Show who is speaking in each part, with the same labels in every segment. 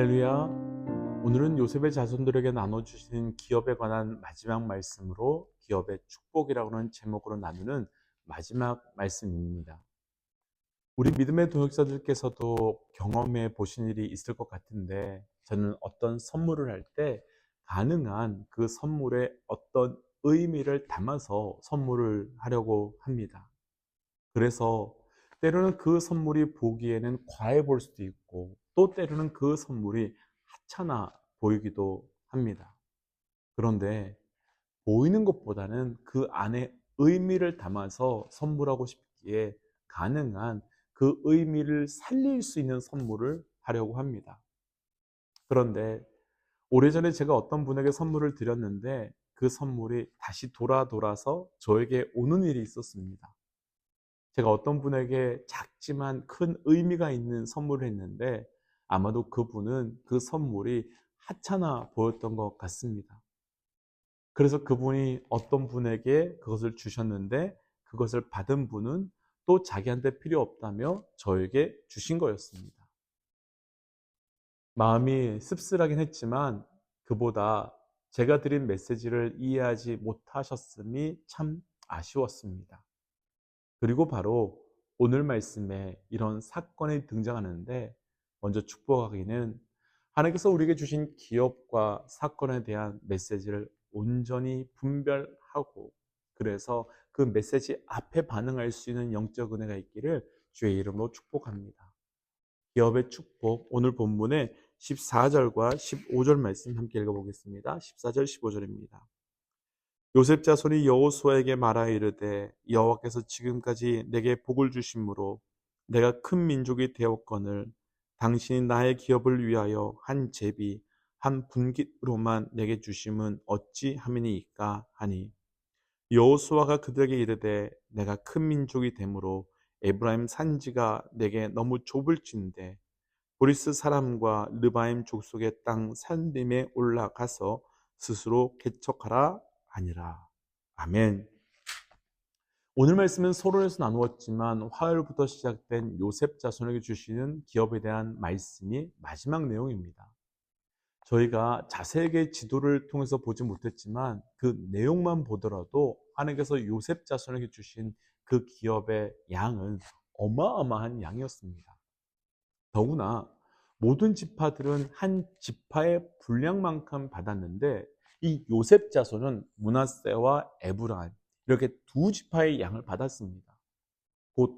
Speaker 1: 할렐루야. 오늘은 요셉의 자손들에게 나눠주신 기업에 관한 마지막 말씀으로 기업의 축복이라고 하는 제목으로 나누는 마지막 말씀입니다. 우리 믿음의 동역자들께서도 경험해 보신 일이 있을 것 같은데, 저는 어떤 선물을 할 때 가능한 그 선물에 어떤 의미를 담아서 선물을 하려고 합니다. 그래서 때로는 그 선물이 보기에는 과해 보일 수도 있고, 또 때로는 그 선물이 하찮아 보이기도 합니다. 그런데 보이는 것보다는 그 안에 의미를 담아서 선물하고 싶기에 가능한 그 의미를 살릴 수 있는 선물을 하려고 합니다. 그런데 오래전에 제가 어떤 분에게 선물을 드렸는데, 그 선물이 다시 돌아서 저에게 오는 일이 있었습니다. 제가 어떤 분에게 작지만 큰 의미가 있는 선물을 했는데, 아마도 그분은 그 선물이 하찮아 보였던 것 같습니다. 그래서 그분이 어떤 분에게 그것을 주셨는데, 그것을 받은 분은 또 자기한테 필요 없다며 저에게 주신 거였습니다. 마음이 씁쓸하긴 했지만, 그보다 제가 드린 메시지를 이해하지 못하셨음이 참 아쉬웠습니다. 그리고 바로 오늘 말씀에 이런 사건이 등장하는데, 먼저 축복하기는 하나님께서 우리에게 주신 기업과 사건에 대한 메시지를 온전히 분별하고, 그래서 그 메시지 앞에 반응할 수 있는 영적 은혜가 있기를 주의 이름으로 축복합니다. 기업의 축복, 오늘 본문의 14절과 15절 말씀 함께 읽어보겠습니다. 14절 15절입니다. 요셉 자손이 여호수아에게 말하 이르되 여호와께서 지금까지 내게 복을 주심으로 내가 큰 민족이 되었거늘 당신이 나의 기업을 위하여 한 제비 한 분깃으로만 내게 주심은 어찌함이니이까 하니, 여호수아가 그들에게 이르되 내가 큰 민족이 되므로 에브라임 산지가 내게 너무 좁을진대 브리스 사람과 르바임 족속의 땅 산림에 올라가서 스스로 개척하라 하니라. 아멘. 오늘 말씀은 서론에서 나누었지만 화요일부터 시작된 요셉 자손에게 주시는 기업에 대한 말씀이 마지막 내용입니다. 저희가 자세하게 지도를 통해서 보지 못했지만 그 내용만 보더라도 하나님께서 요셉 자손에게 주신 그 기업의 양은 어마어마한 양이었습니다. 더구나 모든 지파들은 한 지파의 분량만큼 받았는데, 이 요셉 자손은 므낫세와 에브라임 이렇게 두 지파의 양을 받았습니다. 곧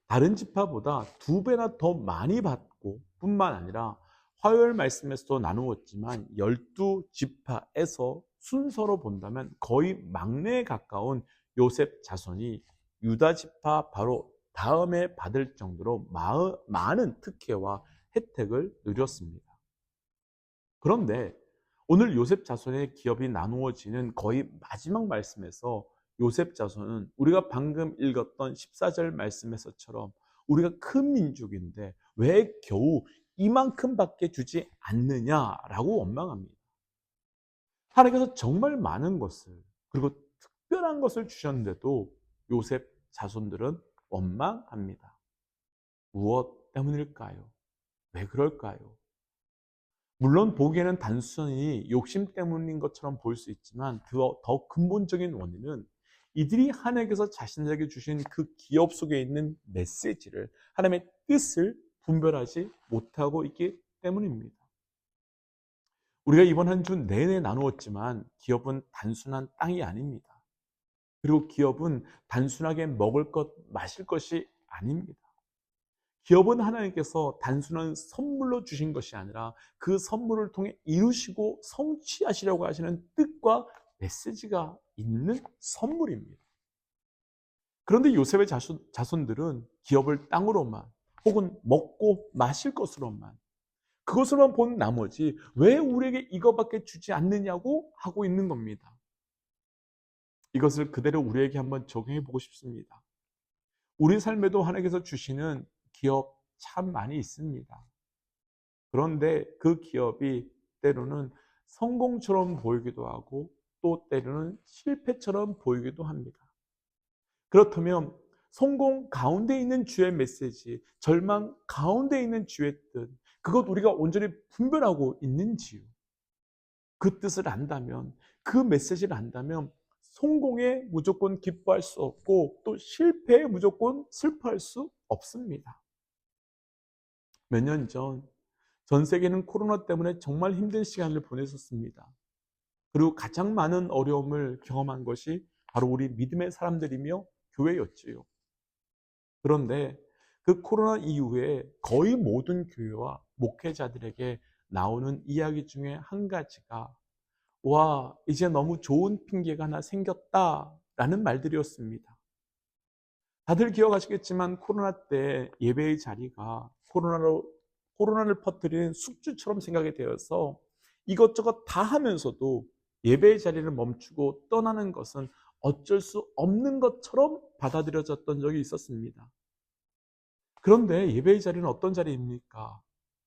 Speaker 1: 다른 지파보다 두 배나 더 많이 받고 뿐만 아니라 화요일 말씀에서도 나누었지만 12지파에서 순서로 본다면 거의 막내에 가까운 요셉 자손이 유다 지파 바로 다음에 받을 정도로 많은 특혜와 혜택을 누렸습니다. 그런데 오늘 요셉 자손의 기업이 나누어지는 거의 마지막 말씀에서 요셉 자손은 우리가 방금 읽었던 14절 말씀에서처럼 우리가 큰 민족인데 왜 겨우 이만큼밖에 주지 않느냐라고 원망합니다. 하나님께서 정말 많은 것을, 그리고 특별한 것을 주셨는데도 요셉 자손들은 원망합니다. 무엇 때문일까요? 왜 그럴까요? 물론 보기에는 단순히 욕심 때문인 것처럼 보일 수 있지만 더 근본적인 원인은 이들이 하나님께서 자신들에게 주신 그 기업 속에 있는 메시지를, 하나님의 뜻을 분별하지 못하고 있기 때문입니다. 우리가 이번 한 주 내내 나누었지만 기업은 단순한 땅이 아닙니다. 그리고 기업은 단순하게 먹을 것, 마실 것이 아닙니다. 기업은 하나님께서 단순한 선물로 주신 것이 아니라 그 선물을 통해 이루시고 성취하시려고 하시는 뜻과 메시지가 있는 선물입니다. 그런데 요셉의 자손들은 기업을 땅으로만, 혹은 먹고 마실 것으로만, 그것으로만 본 나머지 왜 우리에게 이거밖에 주지 않느냐고 하고 있는 겁니다. 이것을 그대로 우리에게 한번 적용해 보고 싶습니다. 우리 삶에도 하나님께서 주시는 기업 참 많이 있습니다. 그런데 그 기업이 때로는 성공처럼 보이기도 하고 또 때로는 실패처럼 보이기도 합니다. 그렇다면 성공 가운데 있는 주의 메시지, 절망 가운데 있는 주의 뜻, 그것 우리가 온전히 분별하고 있는지요? 그 뜻을 안다면, 그 메시지를 안다면 성공에 무조건 기뻐할 수 없고 또 실패에 무조건 슬퍼할 수 없습니다. 몇 년 전 세계는 코로나 때문에 정말 힘든 시간을 보냈었습니다. 그리고 가장 많은 어려움을 경험한 것이 바로 우리 믿음의 사람들이며 교회였지요. 그런데 그 코로나 이후에 거의 모든 교회와 목회자들에게 나오는 이야기 중에 한 가지가 와, 이제 너무 좋은 핑계가 하나 생겼다라는 말들이었습니다. 다들 기억하시겠지만 코로나 때 예배의 자리가 코로나를 퍼뜨리는 숙주처럼 생각이 되어서 이것저것 다 하면서도 예배의 자리를 멈추고 떠나는 것은 어쩔 수 없는 것처럼 받아들여졌던 적이 있었습니다. 그런데 예배의 자리는 어떤 자리입니까?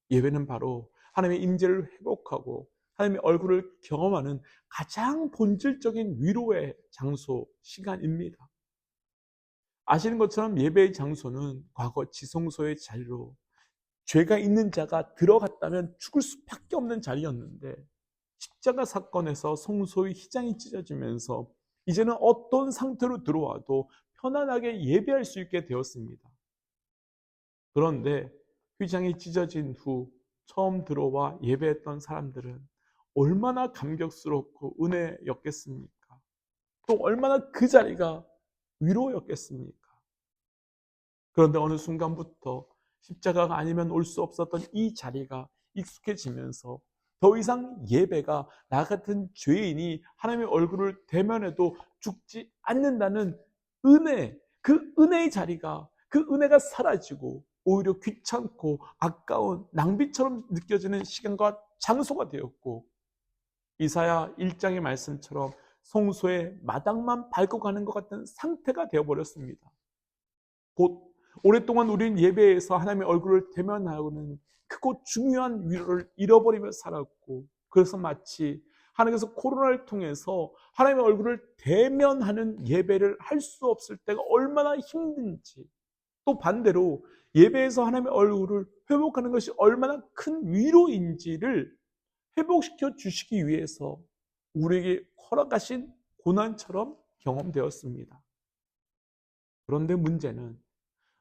Speaker 1: 예배는 바로 하나님의 임재를 회복하고 하나님의 얼굴을 경험하는 가장 본질적인 위로의 장소, 시간입니다. 아시는 것처럼 예배의 장소는 과거 지성소의 자리로 죄가 있는 자가 들어갔다면 죽을 수밖에 없는 자리였는데 십자가 사건에서 성소의 휘장이 찢어지면서 이제는 어떤 상태로 들어와도 편안하게 예배할 수 있게 되었습니다. 그런데 휘장이 찢어진 후 처음 들어와 예배했던 사람들은 얼마나 감격스럽고 은혜였겠습니까? 또 얼마나 그 자리가 위로였겠습니까? 그런데 어느 순간부터 십자가가 아니면 올 수 없었던 이 자리가 익숙해지면서 더 이상 예배가 나 같은 죄인이 하나님의 얼굴을 대면해도 죽지 않는다는 은혜, 그 은혜의 자리가, 그 은혜가 사라지고 오히려 귀찮고 아까운 낭비처럼 느껴지는 시간과 장소가 되었고, 이사야 1장의 말씀처럼 성소의 마당만 밟고 가는 것 같은 상태가 되어버렸습니다. 곧 오랫동안 우리는 예배에서 하나님의 얼굴을 대면하고는 크고 중요한 위로를 잃어버리며 살았고, 그래서 마치 하나님께서 코로나를 통해서 하나님의 얼굴을 대면하는 예배를 할 수 없을 때가 얼마나 힘든지, 또 반대로 예배에서 하나님의 얼굴을 회복하는 것이 얼마나 큰 위로인지를 회복시켜 주시기 위해서 우리에게 허락하신 고난처럼 경험되었습니다. 그런데 문제는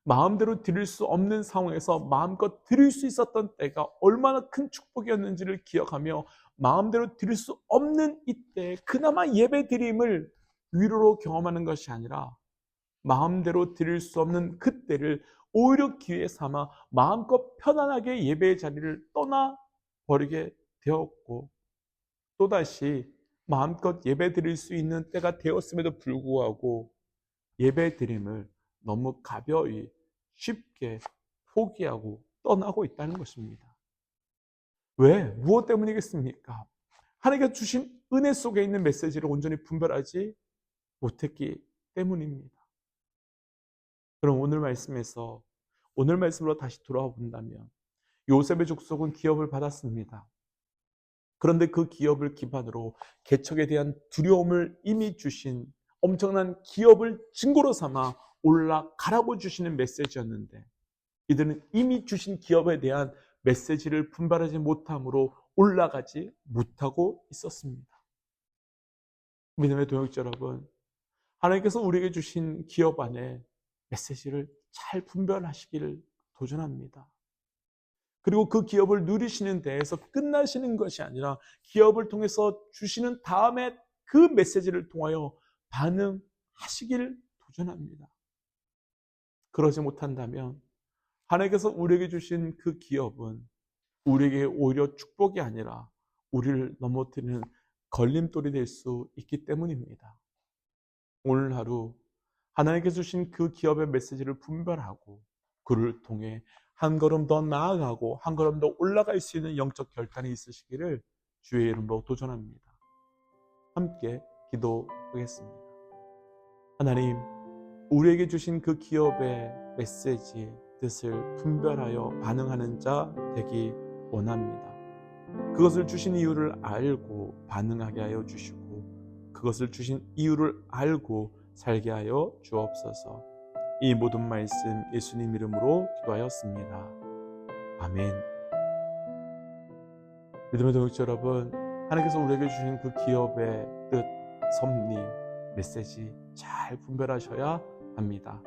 Speaker 1: 마음대로 드릴 수 없는 상황에서 마음껏 드릴 수 있었던 때가 얼마나 큰 축복이었는지를 기억하며 마음대로 드릴 수 없는 이때 그나마 예배 드림을 위로로 경험하는 것이 아니라 마음대로 드릴 수 없는 그때를 오히려 기회 삼아 마음껏 편안하게 예배의 자리를 떠나버리게 되었고, 또다시 마음껏 예배 드릴 수 있는 때가 되었음에도 불구하고 예배 드림을 너무 가벼이 쉽게 포기하고 떠나고 있다는 것입니다. 왜? 무엇 때문이겠습니까? 하나님께서 주신 은혜 속에 있는 메시지를 온전히 분별하지 못했기 때문입니다. 그럼 오늘 말씀으로 다시 돌아와 본다면 요셉의 족속은 기업을 받았습니다. 그런데 그 기업을 기반으로 개척에 대한 두려움을 이미 주신 엄청난 기업을 증거로 삼아 올라가라고 주시는 메시지였는데 이들은 이미 주신 기업에 대한 메시지를 분별하지 못함으로 올라가지 못하고 있었습니다. 믿음의 동역자 여러분, 하나님께서 우리에게 주신 기업 안에 메시지를 잘 분별하시기를 도전합니다. 그리고 그 기업을 누리시는 데에서 끝나시는 것이 아니라 기업을 통해서 주시는 다음에 그 메시지를 통하여 반응하시기를 도전합니다. 그러지 못한다면 하나님께서 우리에게 주신 그 기업은 우리에게 오히려 축복이 아니라 우리를 넘어뜨리는 걸림돌이 될 수 있기 때문입니다. 오늘 하루 하나님께서 주신 그 기업의 메시지를 분별하고 그를 통해 한 걸음 더 나아가고 한 걸음 더 올라갈 수 있는 영적 결단이 있으시기를 주의 이름으로 도전합니다. 함께 기도하겠습니다. 하나님, 우리에게 주신 그 기업의 메시지의 뜻을 분별하여 반응하는 자 되기 원합니다. 그것을 주신 이유를 알고 반응하게 하여 주시고 그것을 주신 이유를 알고 살게 하여 주옵소서. 이 모든 말씀 예수님 이름으로 기도하였습니다. 아멘. 믿음의 동역자 여러분, 하나님께서 우리에게 주신 그 기업의 뜻, 섭리, 메시지 잘 분별하셔야 합니다.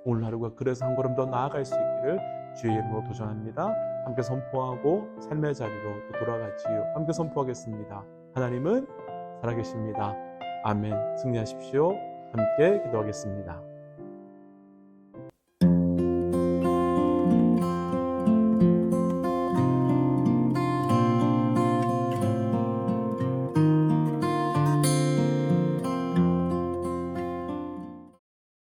Speaker 1: 오늘 하루가 그래서 한 걸음 더 나아갈 수 있기를 주의 이름으로 도전합니다. 함께 선포하고 삶의 자리로 또 돌아가지요. 함께 선포하겠습니다. 하나님은 살아계십니다. 아멘. 승리하십시오. 함께 기도하겠습니다.